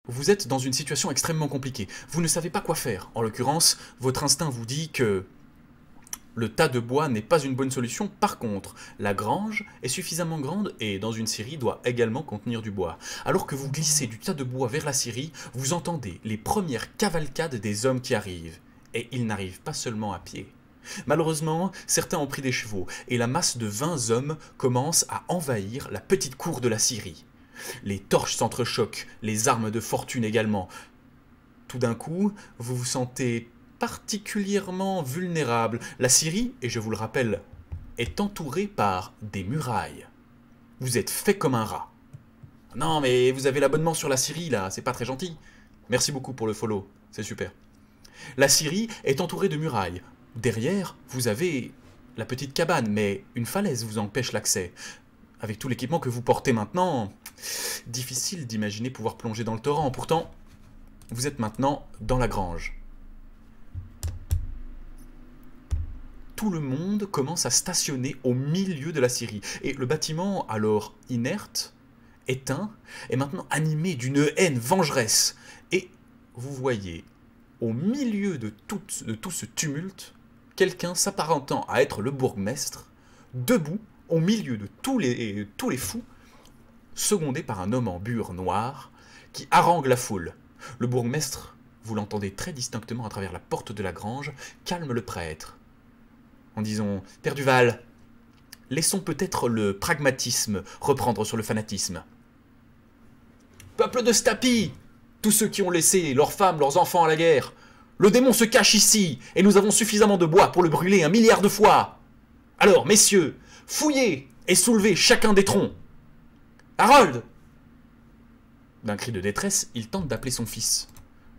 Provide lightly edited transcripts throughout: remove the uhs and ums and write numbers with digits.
vous êtes dans une situation extrêmement compliquée. Vous ne savez pas quoi faire. En l'occurrence, votre instinct vous dit que le tas de bois n'est pas une bonne solution. Par contre, la grange est suffisamment grande et dans une scierie doit également contenir du bois. Alors que vous glissez du tas de bois vers la scierie, vous entendez les premières cavalcades des hommes qui arrivent. Et ils n'arrivent pas seulement à pied. Malheureusement, certains ont pris des chevaux et la masse de 20 hommes commence à envahir la petite cour de la scierie. Les torches s'entrechoquent, les armes de fortune également. Tout d'un coup, vous vous sentez particulièrement vulnérable. La scierie, et je vous le rappelle, est entourée par des murailles. Vous êtes fait comme un rat. Non, mais vous avez l'abonnement sur la scierie, là, c'est pas très gentil. Merci beaucoup pour le follow, c'est super. La scierie est entourée de murailles. Derrière, vous avez la petite cabane, mais une falaise vous empêche l'accès. Avec tout l'équipement que vous portez maintenant, difficile d'imaginer pouvoir plonger dans le torrent. Pourtant, vous êtes maintenant dans la grange. Tout le monde commence à stationner au milieu de la scierie. Et le bâtiment, alors inerte, éteint, est maintenant animé d'une haine vengeresse. Et vous voyez, au milieu de tout ce tumulte, quelqu'un s'apparentant à être le bourgmestre, debout, au milieu de tous les fous, secondé par un homme en bure noire, qui harangue la foule. Le bourgmestre, vous l'entendez très distinctement à travers la porte de la grange, calme le prêtre, en disant « Père Duval, laissons peut-être le pragmatisme reprendre sur le fanatisme. Peuple de Stapi, tous ceux qui ont laissé leurs femmes, leurs enfants à la guerre, le démon se cache ici, et nous avons suffisamment de bois pour le brûler 1 milliard de fois. Alors, messieurs, fouillez et soulevez chacun des troncs. Harold !» D'un cri de détresse, il tente d'appeler son fils.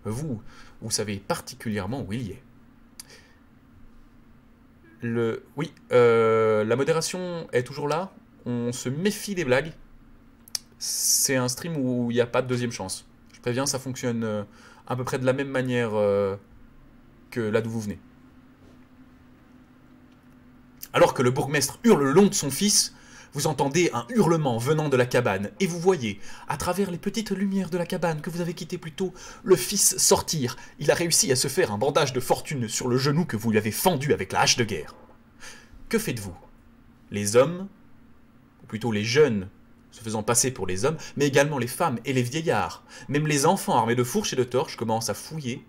Vous savez particulièrement où il y est. Oui, la modération est toujours là. On se méfie des blagues. C'est un stream où il n'y a pas de deuxième chance. Je préviens, ça fonctionne à peu près de la même manière que là d'où vous venez. Alors que le bourgmestre hurle le long de son fils, vous entendez un hurlement venant de la cabane, et vous voyez, à travers les petites lumières de la cabane que vous avez quittée plus tôt, le fils sortir. Il a réussi à se faire un bandage de fortune sur le genou que vous lui avez fendu avec la hache de guerre. Que faites-vous? Les hommes, ou plutôt les jeunes, se faisant passer pour les hommes, mais également les femmes et les vieillards, même les enfants armés de fourches et de torches commencent à fouiller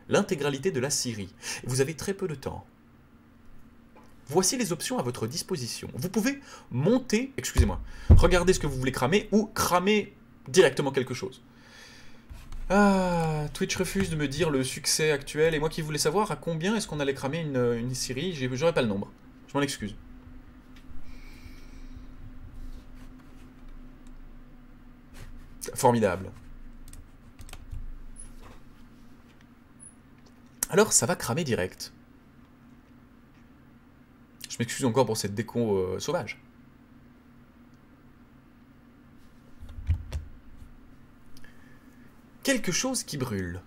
l'intégralité de la scierie. Vous avez très peu de temps. Voici les options à votre disposition. Vous pouvez monter, excusez-moi, regardez ce que vous voulez cramer ou cramer directement quelque chose. Ah, Twitch refuse de me dire le succès actuel et moi qui voulais savoir à combien est-ce qu'on allait cramer une scierie, j'aurais pas le nombre. Je m'en excuse. Formidable. Alors ça va cramer direct. Je m'excuse encore pour cette déco sauvage. Quelque chose qui brûle.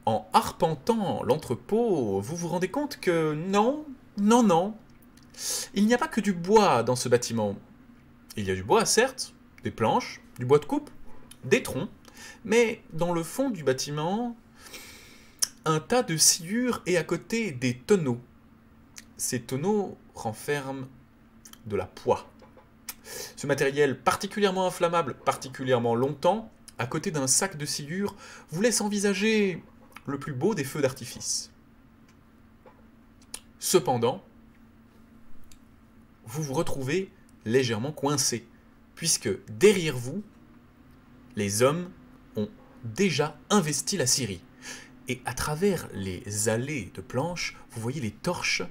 En arpentant l'entrepôt, vous vous rendez compte que non, non, non. Il n'y a pas que du bois dans ce bâtiment. Il y a du bois, certes, des planches, du bois de coupe, des troncs, mais dans le fond du bâtiment, un tas de sciures et à côté des tonneaux. Ces tonneaux renferment de la poix. Ce matériel particulièrement inflammable, particulièrement longtemps, à côté d'un sac de sciure, vous laisse envisager le plus beau des feux d'artifice. Cependant, vous vous retrouvez légèrement coincé, puisque derrière vous, les hommes ont déjà investi la scierie. Et à travers les allées de planches, vous voyez les torches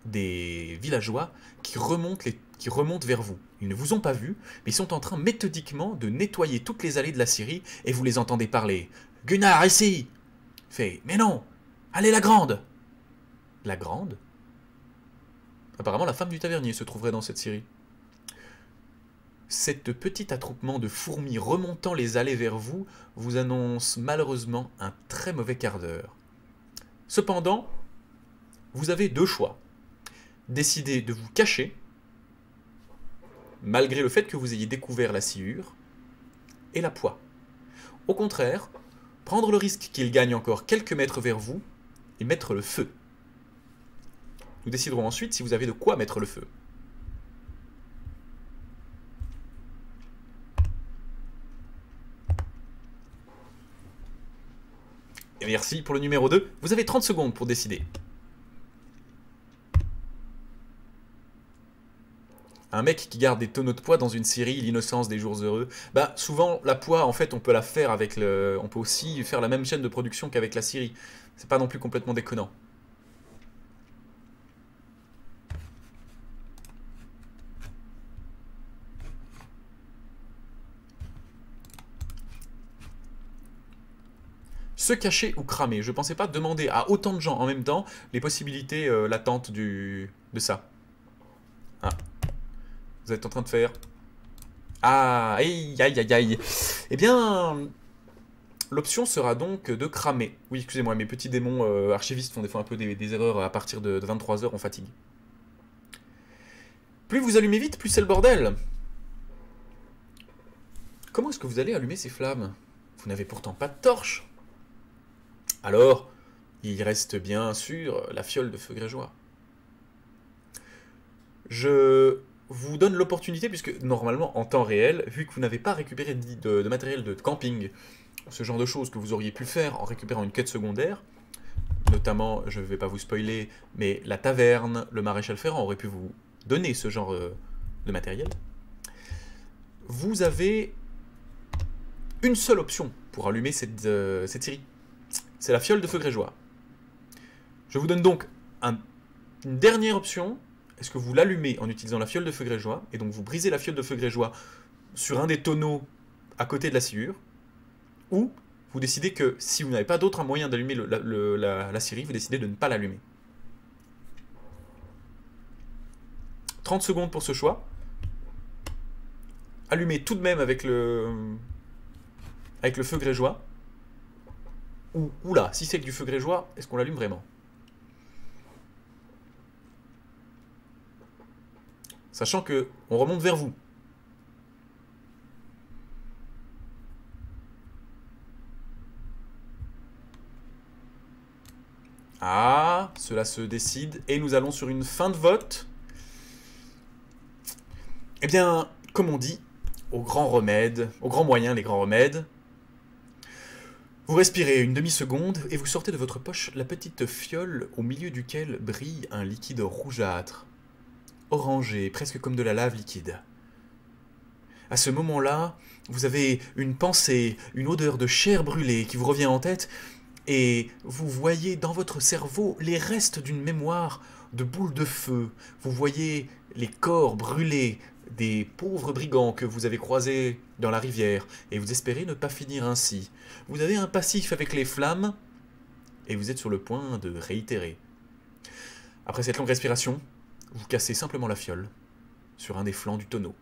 des villageois qui remontent vers vous. Ils ne vous ont pas vu, mais ils sont en train méthodiquement de nettoyer toutes les allées de la scierie et vous les entendez parler. « Gunnar, ici !» Fait « Mais non! Allez, la grande !» La grande? Apparemment, la femme du tavernier se trouverait dans cette scierie. Cette petit attroupement de fourmis remontant les allées vers vous vous annonce malheureusement un très mauvais quart d'heure. Cependant, vous avez deux choix. Décider de vous cacher, malgré le fait que vous ayez découvert la sciure et la poix. Au contraire, prendre le risque qu'il gagne encore quelques mètres vers vous et mettre le feu. Nous déciderons ensuite si vous avez de quoi mettre le feu. Et merci pour le numéro 2. Vous avez 30 secondes pour décider. Un mec qui garde des tonneaux de poids dans une série, l'innocence des jours heureux. Bah souvent la poids en fait on peut la faire avec le. On peut aussi faire la même chaîne de production qu'avec la série. C'est pas non plus complètement déconnant. Se cacher ou cramer. Je pensais pas demander à autant de gens en même temps les possibilités latentes de ça. Ah. Vous êtes en train de faire... Ah, aïe, aïe, aïe, aïe. Eh bien, l'option sera donc de cramer. Oui, excusez-moi, mes petits démons archivistes font des fois un peu des erreurs à partir de 23 h, on fatigue. Plus vous allumez vite, plus c'est le bordel. Comment est-ce que vous allez allumer ces flammes? Vous n'avez pourtant pas de torche. Alors, il reste bien sûr la fiole de feu grégeois. Je vous donne l'opportunité, puisque normalement en temps réel, vu que vous n'avez pas récupéré de matériel de camping, ce genre de choses que vous auriez pu faire en récupérant une quête secondaire, notamment, je ne vais pas vous spoiler, mais la taverne, le maréchal Ferrand aurait pu vous donner ce genre de matériel. Vous avez une seule option pour allumer cette série. C'est la fiole de feu grégeois. Je vous donne donc une dernière option. Est-ce que vous l'allumez en utilisant la fiole de feu grégeois, et donc vous brisez la fiole de feu grégeois sur un des tonneaux à côté de la sciure, ou vous décidez que si vous n'avez pas d'autre moyen d'allumer la scierie, vous décidez de ne pas l'allumer. 30 secondes pour ce choix. Allumez tout de même avec le feu grégeois. Ou là, si c'est que du feu grégeois, est-ce qu'on l'allume vraiment? Sachant que on remonte vers vous. Ah, cela se décide. Et nous allons sur une fin de vote. Eh bien, comme on dit, au grand remède, au grand moyen, les grands remèdes, vous respirez une demi-seconde et vous sortez de votre poche la petite fiole au milieu duquel brille un liquide rougeâtre, orangé, presque comme de la lave liquide. À ce moment-là, vous avez une pensée, une odeur de chair brûlée qui vous revient en tête, et vous voyez dans votre cerveau les restes d'une mémoire de boules de feu. Vous voyez les corps brûlés des pauvres brigands que vous avez croisés dans la rivière, et vous espérez ne pas finir ainsi. Vous avez un passif avec les flammes, et vous êtes sur le point de réitérer. Après cette longue respiration, vous cassez simplement la fiole sur un des flancs du tonneau,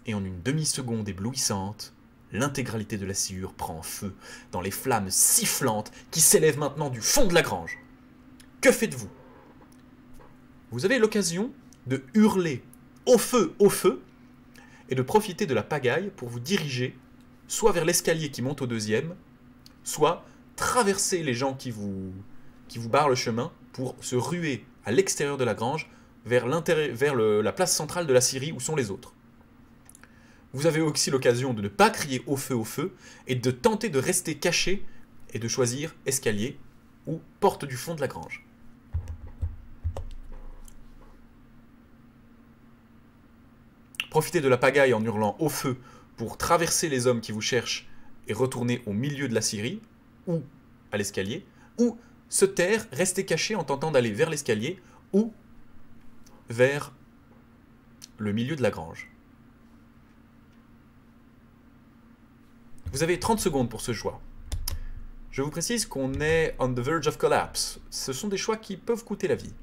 et en une demi-seconde éblouissante, l'intégralité de la sciure prend feu dans les flammes sifflantes qui s'élèvent maintenant du fond de la grange. Que faites-vous? Vous avez l'occasion de hurler au feu, et de profiter de la pagaille pour vous diriger soit vers l'escalier qui monte au deuxième, soit traverser les gens qui vous barrent le chemin pour se ruer à l'extérieur de la grange vers la place centrale de la scierie où sont les autres. Vous avez aussi l'occasion de ne pas crier au feu et de tenter de rester caché et de choisir escalier ou porte du fond de la grange. Profitez de la pagaille en hurlant au feu pour traverser les hommes qui vous cherchent et retourner au milieu de la scierie ou à l'escalier, ou se taire, rester caché en tentant d'aller vers l'escalier ou vers le milieu de la grange. Vous avez 30 secondes pour ce choix. Je vous précise qu'on est on the verge of collapse. Ce sont des choix qui peuvent coûter la vie.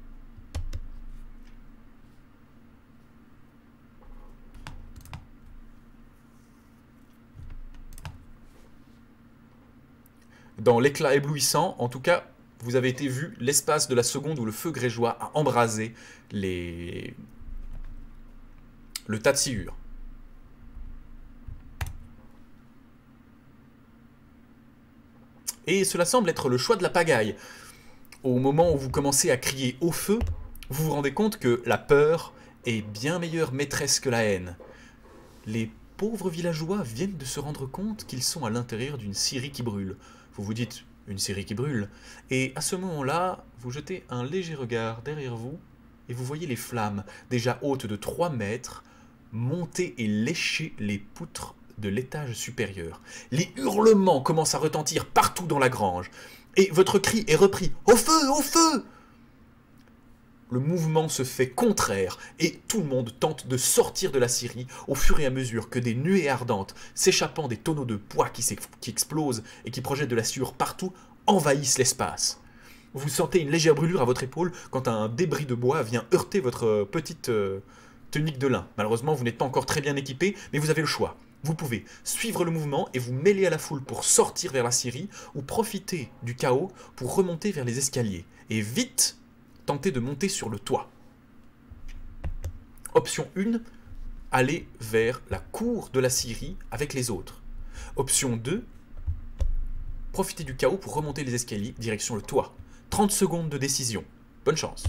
Dans l'éclat éblouissant, en tout cas, vous avez été vu l'espace de la seconde où le feu grégeois a embrasé le tas de sciure. Et cela semble être le choix de la pagaille. Au moment où vous commencez à crier au feu, vous vous rendez compte que la peur est bien meilleure maîtresse que la haine. Les pauvres villageois viennent de se rendre compte qu'ils sont à l'intérieur d'une scierie qui brûle. Vous vous dites, une scierie qui brûle. Et à ce moment-là, vous jetez un léger regard derrière vous et vous voyez les flammes, déjà hautes de 3 mètres, monter et lécher les poutres de l'étage supérieur. Les hurlements commencent à retentir partout dans la grange. Et votre cri est repris. Au feu, au feu! Le mouvement se fait contraire et tout le monde tente de sortir de la scierie au fur et à mesure que des nuées ardentes s'échappant des tonneaux de bois qui explosent et qui projettent de la sueur partout envahissent l'espace. Vous sentez une légère brûlure à votre épaule quand un débris de bois vient heurter votre petite tunique de lin. Malheureusement, vous n'êtes pas encore très bien équipé, mais vous avez le choix. Vous pouvez suivre le mouvement et vous mêler à la foule pour sortir vers la scierie ou profiter du chaos pour remonter vers les escaliers. Et vite, tenter de monter sur le toit. Option 1, aller vers la cour de la scierie avec les autres. Option 2, profiter du chaos pour remonter les escaliers direction le toit. 30 secondes de décision. Bonne chance.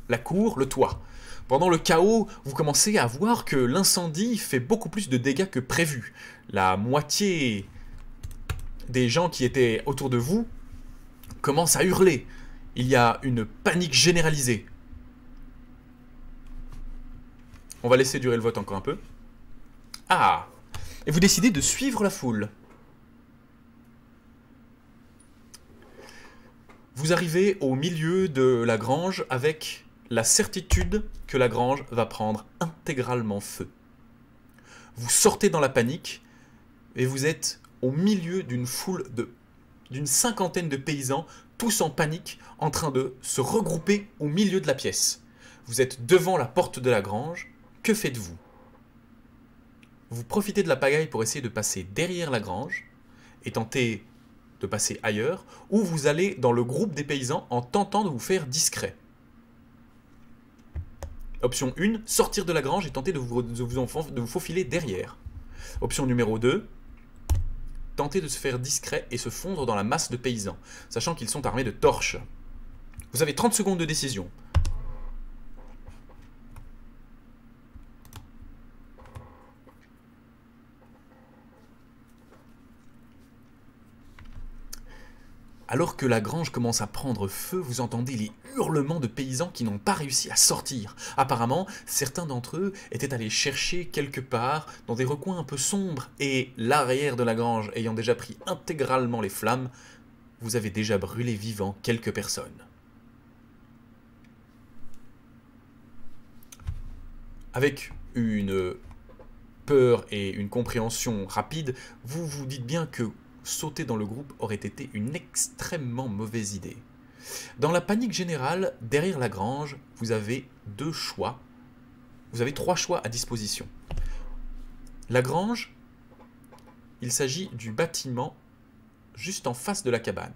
La cour, le toit. Pendant le chaos, vous commencez à voir que l'incendie fait beaucoup plus de dégâts que prévu. La moitié des gens qui étaient autour de vous commencent à hurler. Il y a une panique généralisée. On va laisser durer le vote encore un peu. Ah! Et vous décidez de suivre la foule. Vous arrivez au milieu de la grange avec la certitude que la grange va prendre intégralement feu. Vous sortez dans la panique et vous êtes au milieu d'une foule d'une 50aine de paysans, tous en panique, en train de se regrouper au milieu de la pièce. Vous êtes devant la porte de la grange. Que faites-vous? Vous profitez de la pagaille pour essayer de passer derrière la grange et tenter de passer ailleurs, ou vous allez dans le groupe des paysans en tentant de vous faire discret. Option 1, sortir de la grange et tenter de vous faufiler derrière. Option numéro 2, tenter de se faire discret et se fondre dans la masse de paysans, sachant qu'ils sont armés de torches. Vous avez 30 secondes de décision. Alors que la grange commence à prendre feu, vous entendez les hurlements de paysans qui n'ont pas réussi à sortir. Apparemment, certains d'entre eux étaient allés chercher quelque part dans des recoins un peu sombres, et l'arrière de la grange ayant déjà pris intégralement les flammes, vous avez déjà brûlé vivant quelques personnes. Avec une peur et une compréhension rapide, vous vous dites bien que sauter dans le groupe aurait été une extrêmement mauvaise idée. Dans la panique générale, derrière la grange, vous avez 2 choix. Vous avez 3 choix à disposition. La grange, il s'agit du bâtiment juste en face de la cabane.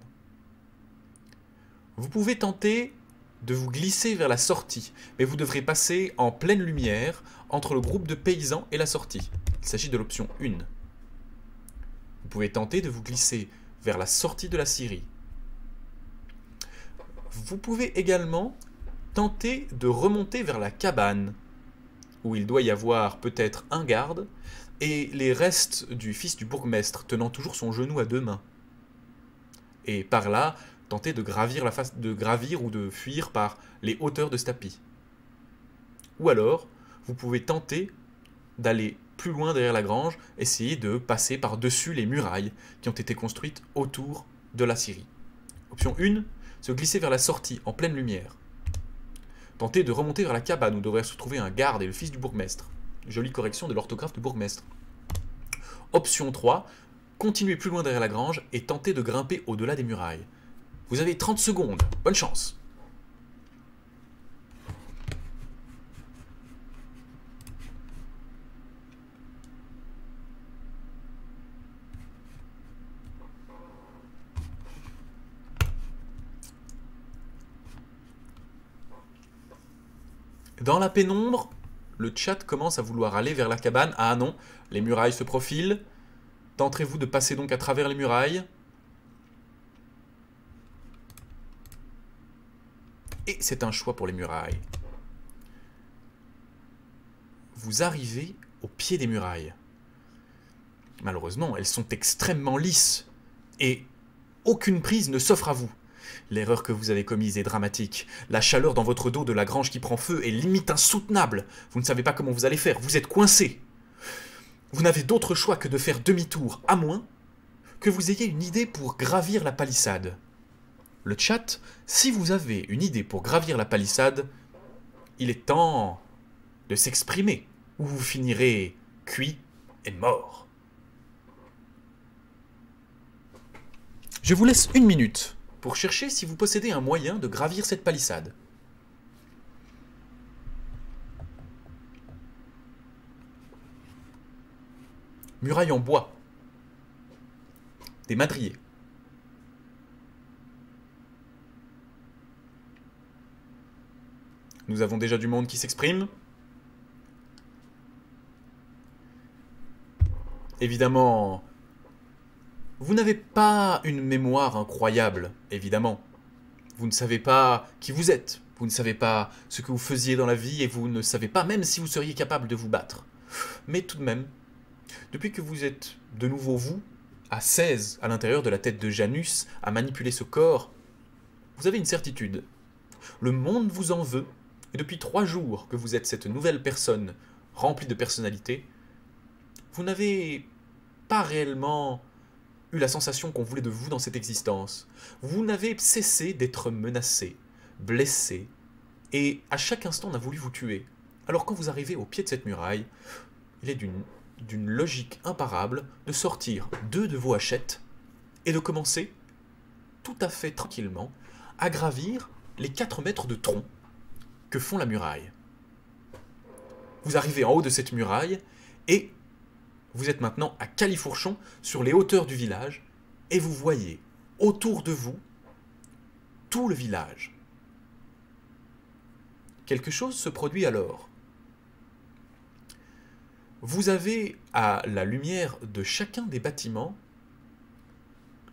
Vous pouvez tenter de vous glisser vers la sortie, mais vous devrez passer en pleine lumière entre le groupe de paysans et la sortie. Il s'agit de l'option 1. Vous pouvez tenter de vous glisser vers la sortie de la scierie. Vous pouvez également tenter de remonter vers la cabane, où il doit y avoir peut-être un garde, et les restes du fils du bourgmestre tenant toujours son genou à 2 mains. Et par là, tenter de gravir ou de fuir par les hauteurs de ce tapis. Ou alors, vous pouvez tenter d'aller plus loin derrière la grange, essayer de passer par-dessus les murailles qui ont été construites autour de la scierie. Option 1, se glisser vers la sortie en pleine lumière. Tenter de remonter vers la cabane où devrait se trouver un garde et le fils du bourgmestre. Jolie correction de l'orthographe de bourgmestre. Option 3, continuer plus loin derrière la grange et tenter de grimper au-delà des murailles. Vous avez 30 secondes, bonne chance. Dans la pénombre, le chat commence à vouloir aller vers la cabane. Ah non, les murailles se profilent. Tenterez-vous de passer donc à travers les murailles. Et c'est un choix pour les murailles. Vous arrivez au pied des murailles. Malheureusement, elles sont extrêmement lisses. Et aucune prise ne s'offre à vous. L'erreur que vous avez commise est dramatique. La chaleur dans votre dos de la grange qui prend feu est limite insoutenable. Vous ne savez pas comment vous allez faire, vous êtes coincé. Vous n'avez d'autre choix que de faire demi-tour, à moins que vous ayez une idée pour gravir la palissade. Le chat, si vous avez une idée pour gravir la palissade, il est temps de s'exprimer, ou vous finirez cuit et mort. Je vous laisse 1 minute pour chercher si vous possédez un moyen de gravir cette palissade. Muraille en bois. Des madriers. Nous avons déjà du monde qui s'exprime. Évidemment, vous n'avez pas une mémoire incroyable, évidemment. Vous ne savez pas qui vous êtes. Vous ne savez pas ce que vous faisiez dans la vie et vous ne savez pas même si vous seriez capable de vous battre. Mais tout de même, depuis que vous êtes de nouveau vous, à 16 à l'intérieur de la tête de Janus, à manipuler ce corps, vous avez une certitude. Le monde vous en veut, et depuis 3 jours que vous êtes cette nouvelle personne remplie de personnalité, vous n'avez pas réellement eu la sensation qu'on voulait de vous dans cette existence. Vous n'avez cessé d'être menacé, blessé, et à chaque instant on a voulu vous tuer. Alors quand vous arrivez au pied de cette muraille, il est d'une logique imparable de sortir 2 de vos hachettes et de commencer, tout à fait tranquillement, à gravir les 4 mètres de tronc que font la muraille. Vous arrivez en haut de cette muraille et vous êtes maintenant à califourchon sur les hauteurs du village et vous voyez autour de vous tout le village. Quelque chose se produit alors. Vous avez, à la lumière de chacun des bâtiments,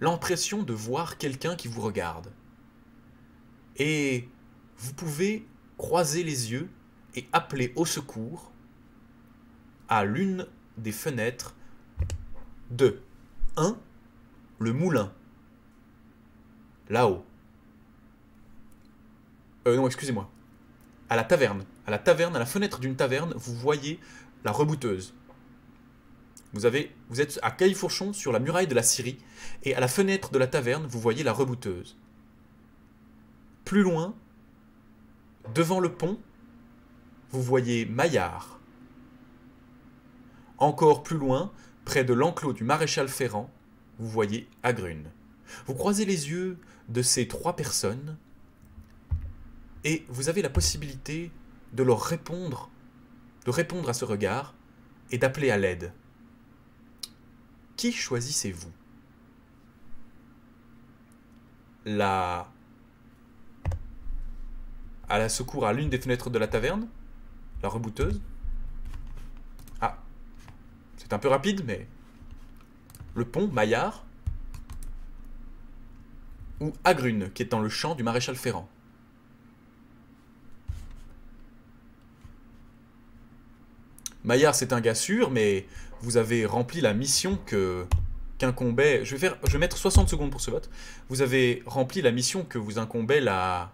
l'impression de voir quelqu'un qui vous regarde. Et vous pouvez croiser les yeux et appeler au secours à l'une des fenêtres de 1. Le moulin. Là-haut. Non, excusez-moi. À la taverne. À la taverne, à la fenêtre d'une taverne, vous voyez la rebouteuse. Vous êtes à califourchon sur la muraille de la Syrie, et à la fenêtre de la taverne, vous voyez la rebouteuse. Plus loin, devant le pont, vous voyez Maillard. Encore plus loin, près de l'enclos du maréchal Ferrand, vous voyez Agrune. Vous croisez les yeux de ces 3 personnes et vous avez la possibilité de leur répondre, de répondre à ce regard et d'appeler à l'aide. Qui choisissez-vous? À la secours à l'une des fenêtres de la taverne, la rebouteuse. Ah, c'est un peu rapide, mais le pont, Maillard, ou Agrune, qui est dans le champ du maréchal Ferrand. Maillard, c'est un gars sûr, mais vous avez rempli la mission qu'incombait... Je vais mettre 60 secondes pour ce vote. Vous avez rempli la mission que vous incombait la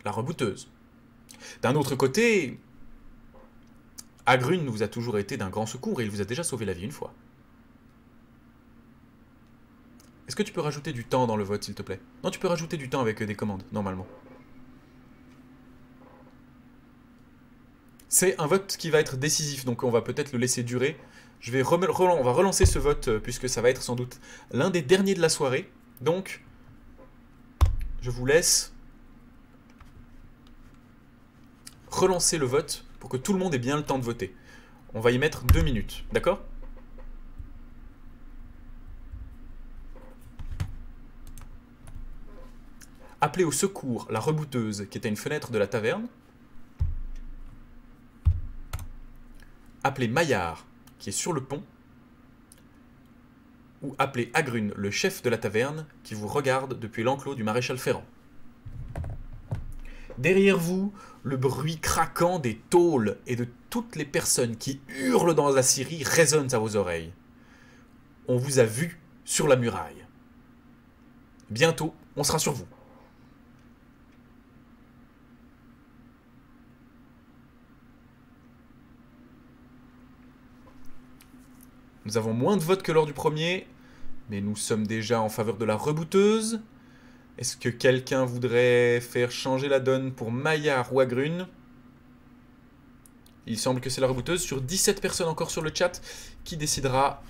rebouteuse. D'un autre côté, Agrune vous a toujours été d'un grand secours et il vous a déjà sauvé la vie une fois. Est-ce que tu peux rajouter du temps dans le vote, s'il te plaît? Non, tu peux rajouter du temps avec des commandes, normalement. C'est un vote qui va être décisif, donc on va peut-être le laisser durer. On va relancer ce vote, puisque ça va être sans doute l'un des derniers de la soirée. Donc, je vous laisse relancer le vote pour que tout le monde ait bien le temps de voter. On va y mettre 2 minutes, d'accord ? Appelez au secours la rebouteuse qui était à une fenêtre de la taverne. appelez Maillard, qui est sur le pont, ou appelez Agrune, le chef de la taverne, qui vous regarde depuis l'enclos du maréchal Ferrand. Derrière vous, le bruit craquant des tôles et de toutes les personnes qui hurlent dans la scierie résonne à vos oreilles. On vous a vu sur la muraille. Bientôt, on sera sur vous. Nous avons moins de votes que lors du premier, mais nous sommes déjà en faveur de la rebouteuse. Est-ce que quelqu'un voudrait faire changer la donne pour Maillard ou Agrune? Il semble que c'est la rebouteuse. Sur 17 personnes encore sur le chat, qui décidera?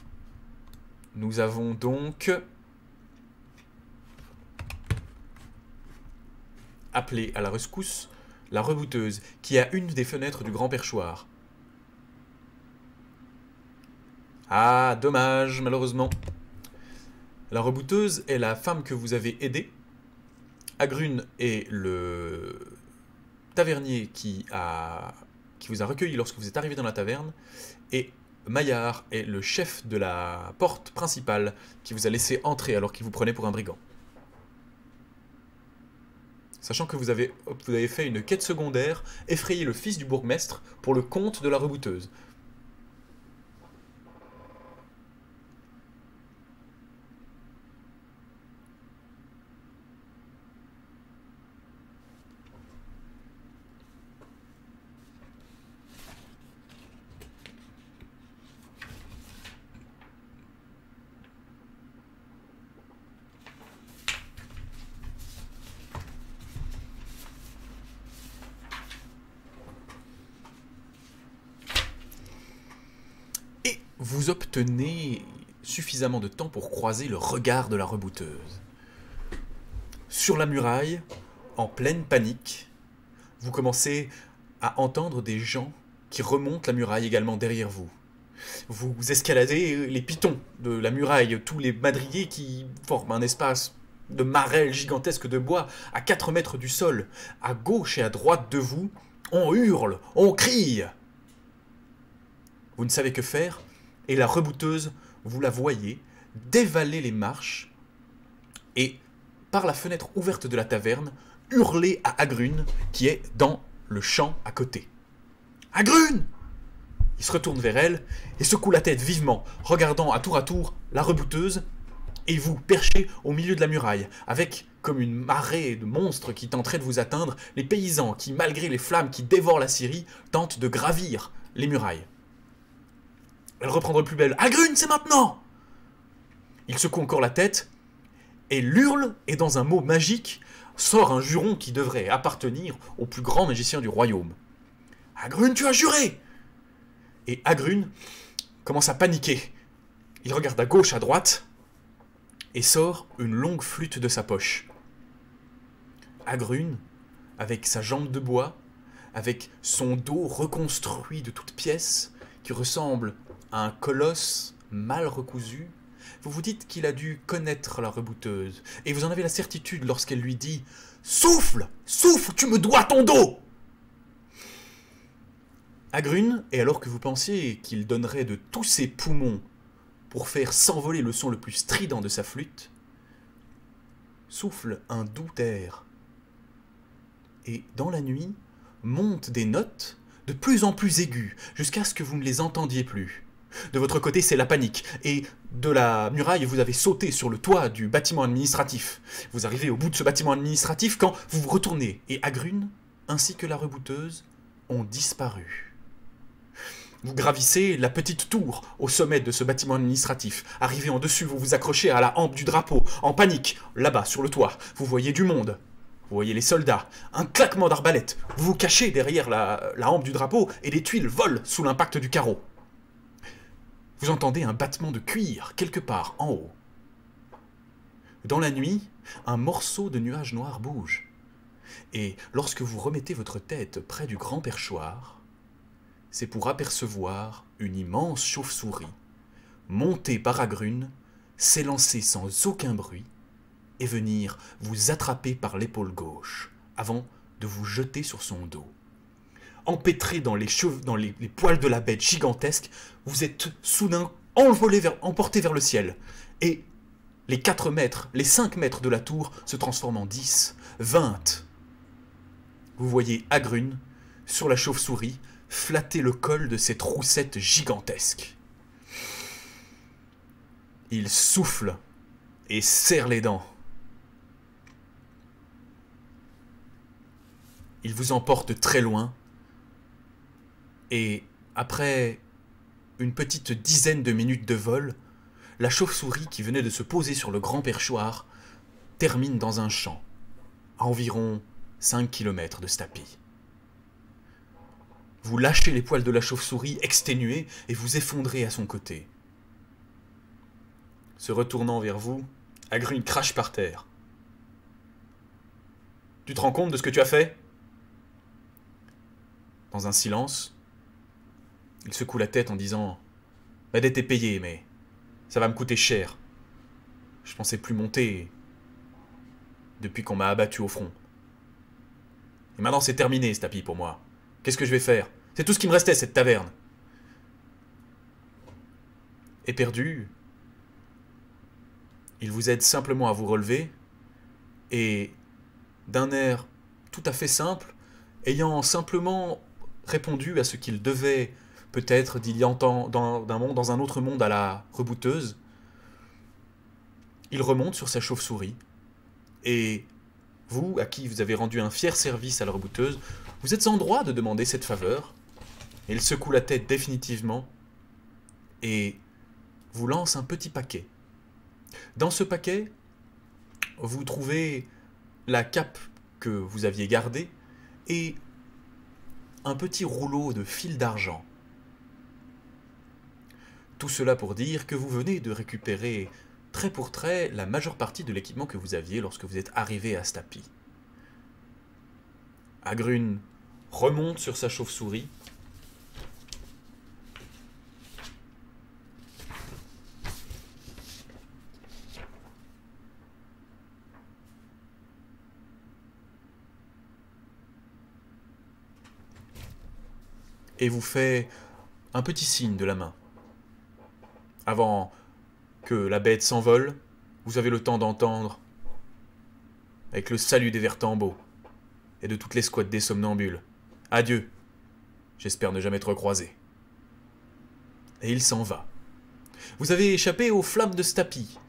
Nous avons donc appelé à la rescousse la rebouteuse, qui a une des fenêtres du grand perchoir. Ah, dommage, malheureusement. La rebouteuse est la femme que vous avez aidée. Agrune est le tavernier qui vous a recueilli lorsque vous êtes arrivé dans la taverne. Et Maillard est le chef de la porte principale qui vous a laissé entrer alors qu'il vous prenait pour un brigand. Sachant que vous avez fait une quête secondaire, effrayer le fils du bourgmestre pour le compte de la rebouteuse. Vous obtenez suffisamment de temps pour croiser le regard de la rebouteuse. Sur la muraille, en pleine panique, vous commencez à entendre des gens qui remontent la muraille également derrière vous. Vous escaladez les pitons de la muraille, tous les madriers qui forment un espace de marelle gigantesque de bois à 4 mètres du sol. À gauche et à droite de vous, on hurle, on crie. Vous ne savez que faire. Et la rebouteuse, vous la voyez dévaler les marches et, par la fenêtre ouverte de la taverne, hurler à Agrune, qui est dans le champ à côté. « Agrune !» Il se retourne vers elle et secoue la tête vivement, regardant à tour la rebouteuse et vous, perché au milieu de la muraille, avec, comme une marée de monstres qui tenteraient de vous atteindre, les paysans qui, malgré les flammes qui dévorent la scierie, tentent de gravir les murailles. Elle reprendra le plus belle. « Agrune, c'est maintenant !» Il secoue encore la tête et l'hurle, et dans un mot magique, sort un juron qui devrait appartenir au plus grand magicien du royaume. « Agrune, tu as juré !» Et Agrune commence à paniquer. Il regarde à gauche, à droite, et sort une longue flûte de sa poche. Agrune, avec sa jambe de bois, avec son dos reconstruit de toutes pièces, qui ressemble à un colosse mal recousu, vous vous dites qu'il a dû connaître la rebouteuse, et vous en avez la certitude lorsqu'elle lui dit « Souffle, souffle, tu me dois ton dos !» Agrune, et alors que vous pensiez qu'il donnerait de tous ses poumons pour faire s'envoler le son le plus strident de sa flûte, souffle un doux air, et dans la nuit montent des notes de plus en plus aiguës, jusqu'à ce que vous ne les entendiez plus. De votre côté, c'est la panique, et de la muraille, vous avez sauté sur le toit du bâtiment administratif. Vous arrivez au bout de ce bâtiment administratif quand vous vous retournez, et Agrune, ainsi que la rebouteuse, ont disparu. Vous gravissez la petite tour au sommet de ce bâtiment administratif. Arrivé en dessus, vous vous accrochez à la hampe du drapeau, en panique. Là-bas, sur le toit, vous voyez du monde. Vous voyez les soldats, un claquement d'arbalète. Vous vous cachez derrière la hampe du drapeau et les tuiles volent sous l'impact du carreau. Vous entendez un battement de cuir quelque part en haut. Dans la nuit, un morceau de nuage noir bouge. Et lorsque vous remettez votre tête près du grand perchoir, c'est pour apercevoir une immense chauve-souris, montée par Agrune, s'élancer sans aucun bruit et venir vous attraper par l'épaule gauche, avant de vous jeter sur son dos. empêtré dans les poils de la bête gigantesque, vous êtes soudain emporté vers le ciel. Et les 4 mètres, les 5 mètres de la tour se transforment en 10, 20. Vous voyez Agrune, sur la chauve-souris, flatter le col de cette roussette gigantesque. Il souffle et serre les dents. Il vous emporte très loin. Et après une petite dizaine de minutes de vol, la chauve-souris qui venait de se poser sur le grand perchoir termine dans un champ, à environ 5 km de Stapi. Vous lâchez les poils de la chauve-souris exténuée et vous effondrez à son côté. Se retournant vers vous, Agrune crache par terre. « Tu te rends compte de ce que tu as fait ?» Dans un silence, il secoue la tête en disant « Ma dette est payée, mais ça va me coûter cher. Je pensais plus monter depuis qu'on m'a abattu au front. Et maintenant c'est terminé, ce tapis pour moi. Qu'est-ce que je vais faire? C'est tout ce qui me restait, cette taverne. » Éperdu, il vous aide simplement à vous relever, et d'un air tout à fait simple, ayant simplement répondu à ce qu'il devait peut-être d'il y a dans un autre monde à la rebouteuse, il remonte sur sa chauve-souris, et vous, à qui vous avez rendu un fier service à la rebouteuse, vous êtes en droit de demander cette faveur. Il secoue la tête définitivement, et vous lance un petit paquet. Dans ce paquet, vous trouvez la cape que vous aviez gardée et un petit rouleau de fil d'argent. Tout cela pour dire que vous venez de récupérer trait pour trait la majeure partie de l'équipement que vous aviez lorsque vous êtes arrivé à Stapi. Agrune remonte sur sa chauve-souris. Et vous fait un petit signe de la main. Avant que la bête s'envole, vous avez le temps d'entendre, avec le salut des Vertambeaux et de toute l'escouade des somnambules, « Adieu, j'espère ne jamais te recroiser. » Et il s'en va. Vous avez échappé aux flammes de Stapi,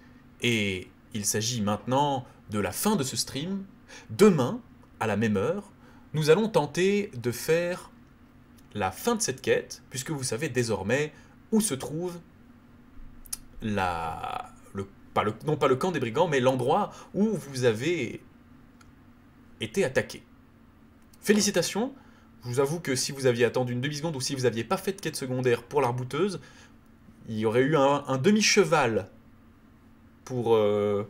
et il s'agit maintenant de la fin de ce stream. Demain, à la même heure, nous allons tenter de faire la fin de cette quête, puisque vous savez désormais où se trouve non pas le camp des brigands, mais l'endroit où vous avez été attaqué. Félicitations, je vous avoue que si vous aviez attendu une demi-seconde ou si vous n'aviez pas fait de quête secondaire pour la rebouteuse, il y aurait eu un demi-cheval pour... il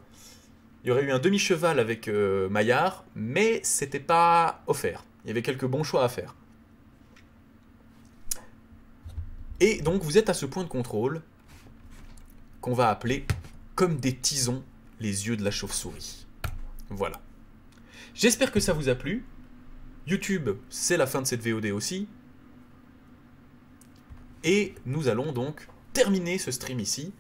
y aurait eu un demi-cheval avec Maillard, mais c'était pas offert. Il y avait quelques bons choix à faire. Et donc vous êtes à ce point de contrôle qu'on va appeler comme des tisons les yeux de la chauve-souris. Voilà. J'espère que ça vous a plu. YouTube, c'est la fin de cette VOD aussi. Et nous allons donc terminer ce stream ici.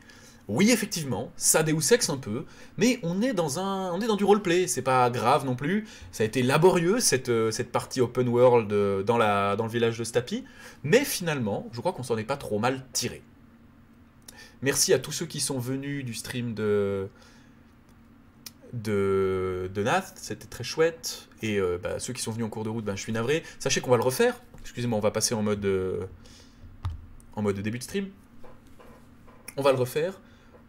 Oui, effectivement, ça Deus Ex un peu, mais on est dans du roleplay, c'est pas grave non plus. Ça a été laborieux, cette partie open world dans le village de Stapi, mais finalement, je crois qu'on s'en est pas trop mal tiré. Merci à tous ceux qui sont venus du stream de Nath, c'était très chouette, et ceux qui sont venus en cours de route, je suis navré. Sachez qu'on va le refaire, excusez-moi, on va passer en mode début de stream. On va le refaire.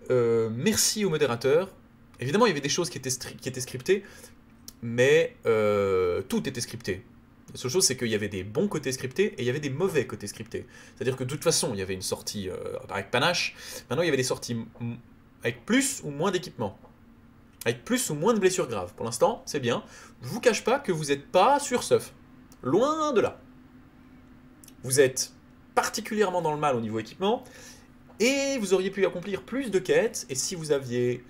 Merci au modérateur. Évidemment, il y avait des choses qui étaient scriptées, mais tout était scripté. La seule chose, c'est qu'il y avait des bons côtés scriptés et il y avait des mauvais côtés scriptés. C'est-à-dire que de toute façon, il y avait une sortie avec panache. Maintenant, il y avait des sorties avec plus ou moins d'équipement. Avec plus ou moins de blessures graves. Pour l'instant, c'est bien. Je vous cache pas que vous n'êtes pas sur Seuf. Loin de là. Vous êtes particulièrement dans le mal au niveau équipement. Et vous auriez pu accomplir plus de quêtes, et si vous aviez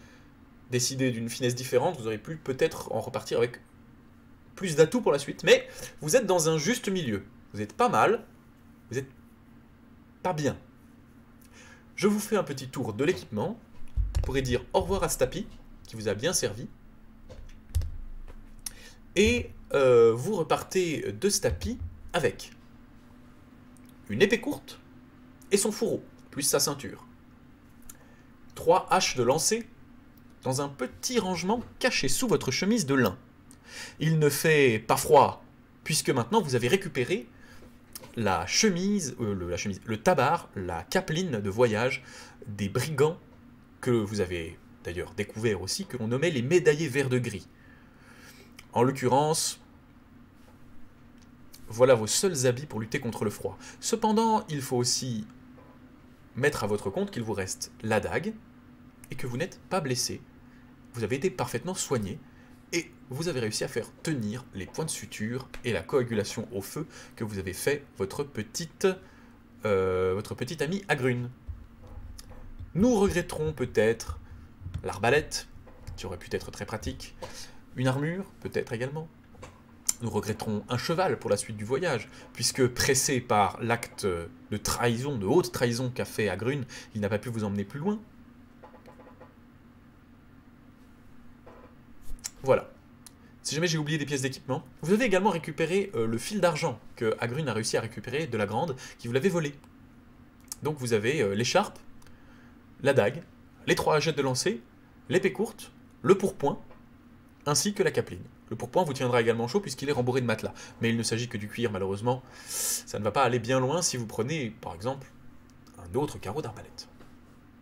décidé d'une finesse différente, vous auriez pu peut-être en repartir avec plus d'atouts pour la suite. Mais vous êtes dans un juste milieu. Vous êtes pas mal, vous êtes pas bien. Je vous fais un petit tour de l'équipement. Vous pourrez dire au revoir à ce tapis, qui vous a bien servi. Et vous repartez de ce tapis avec une épée courte et son fourreau, plus sa ceinture. 3 haches de lancer dans un petit rangement caché sous votre chemise de lin. Il ne fait pas froid, puisque maintenant vous avez récupéré la chemise, le tabard, la capeline de voyage des brigands que vous avez d'ailleurs découvert aussi, que l'on nommait les médaillés vert de gris. En l'occurrence, voilà vos seuls habits pour lutter contre le froid. Cependant, il faut aussi mettre à votre compte qu'il vous reste la dague et que vous n'êtes pas blessé. Vous avez été parfaitement soigné et vous avez réussi à faire tenir les points de suture et la coagulation au feu que vous avez fait votre petite amie Agrune. Nous regretterons peut-être l'arbalète, qui aurait pu être très pratique, une armure, peut-être également. Nous regretterons un cheval pour la suite du voyage, puisque pressé par l'acte de trahison, de haute trahison qu'a fait Agrune, il n'a pas pu vous emmener plus loin. Voilà. Si jamais j'ai oublié des pièces d'équipement, vous avez également récupéré le fil d'argent que Agrune a réussi à récupérer de la Grande, qui vous l'avait volé. Donc vous avez l'écharpe, la dague, les 3 hachettes de lancer, l'épée courte, le pourpoint, ainsi que la capeline. Le pourpoint vous tiendra également chaud puisqu'il est rembourré de matelas. Mais il ne s'agit que du cuir, malheureusement. Ça ne va pas aller bien loin si vous prenez, par exemple, un autre carreau d'arbalète.